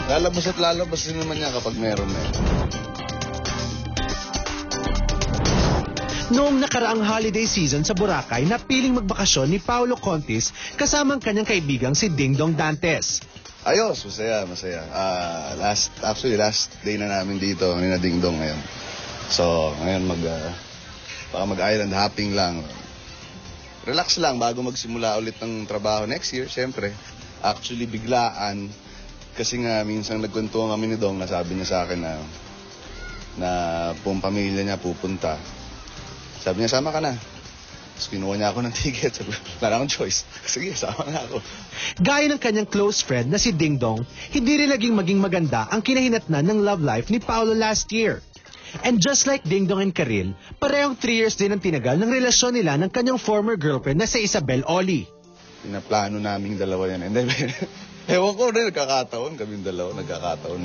Lalabas at lalabas din naman niya kapag meron na. Noong nakaraang holiday season sa Boracay, napiling magbakasyon ni Paolo Contis kasama ang kanyang kaibigang si Dingdong Dantes. Ayos, masaya. Last day na namin dito, ni na Dingdong ngayon. So, ngayon baka mag-island hopping lang. Relax lang bago magsimula ulit ng trabaho next year, syempre. Actually, biglaan. Kasi nga, minsan nagkwentuhan kami ni Dong, nasabi niya sa akin na buong pamilya niya pupunta. Sabi niya, sama ka na. Tapos kinuha niya ako ng ticket. Sabi, wala akong choice. Sige, sama na ako. Gaya ng kanyang close friend na si Dingdong, hindi rin maging maganda ang kinahinatnan ng love life ni Paolo last year. And just like Dingdong and Karil, parehong 3 years din ang tinagal ng relasyon nila ng kanyang former girlfriend na si Isabel Oli. Pinaplano naming dalawa yan. And then, ewan ko rin, nagkakataon kaming dalawa. Nagkakataon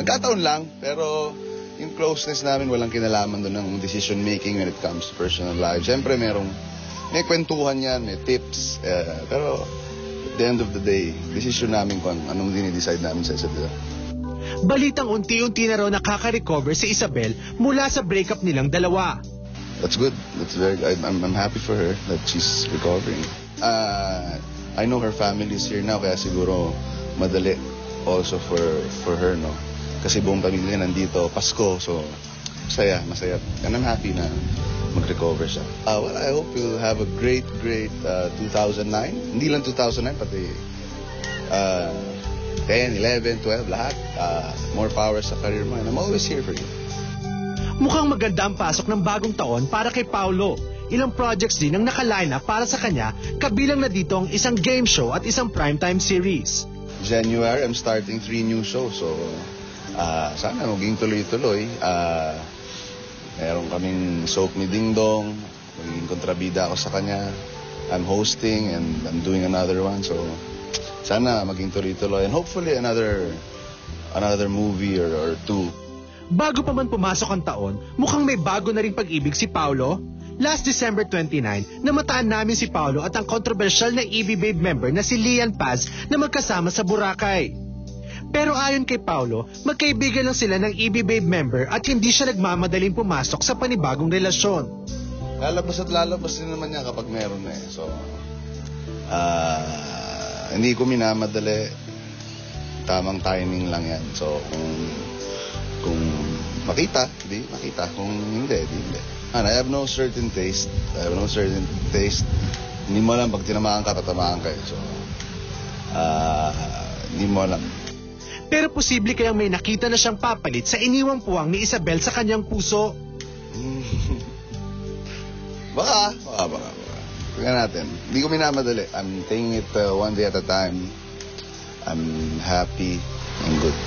nagkataon lang, pero yung closeness namin walang kinalaman doon ng decision making when it comes to personal life. Siyempre may kwentuhan yan, may tips, pero at the end of the day, decision namin kung anong dinidecide namin sa isa't isa. Balitang unti-unti na raw nakaka-recover si Isabel mula sa breakup nilang dalawa. That's good. I'm happy for her that she's recovering. I know her family is here now, kaya siguro madali also for her, no? Kasi buong pamilya nandito, Pasko, so masaya. And I'm happy na mag-recover siya. Well, I hope you'll have a great 2009. Hindi lang 2009, pati 10, 11, 12, lahat. More power sa career mo. And I'm always here for you. Mukhang maganda ang pasok ng bagong taon para kay Paolo. Ilang projects din ang nakaline up para sa kanya, kabilang na dito ang isang game show at isang primetime series. January, I'm starting 3 new shows. So, sana maging tuloy-tuloy. Meron kaming soap ni Dingdong. Magiging kontrabida ako sa kanya. I'm hosting and I'm doing another one. So, sana maging tuloy-tuloy. And hopefully another movie or two. Bago pa man pumasok ang taon, mukhang may bago na ring pag-ibig si Paolo. Last December 29, namataan namin si Paolo at ang kontrobersyal na EB Babe member na si Lian Paz na magkasama sa Boracay. Pero ayon kay Paolo, magkaibigan lang sila ng EB Babe member at hindi siya nagmamadaling pumasok sa panibagong relasyon. Lalabas at lalabas din naman niya kapag meron na eh. So, hindi ko minamadali. Tamang timing lang yan. So, kung makita, hindi makita. Kung hindi, hindi. And I have no certain taste. Hindi mo alam pag tinamaan ka, tatamaan ka. So, hindi mo alam. Pero posible kayang may nakita na siyang papalit sa iniwang puwang ni Isabel sa kanyang puso. Baka. Tingnan natin. Hindi ko minamadali. I'm taking it one day at a time. I'm happy and good.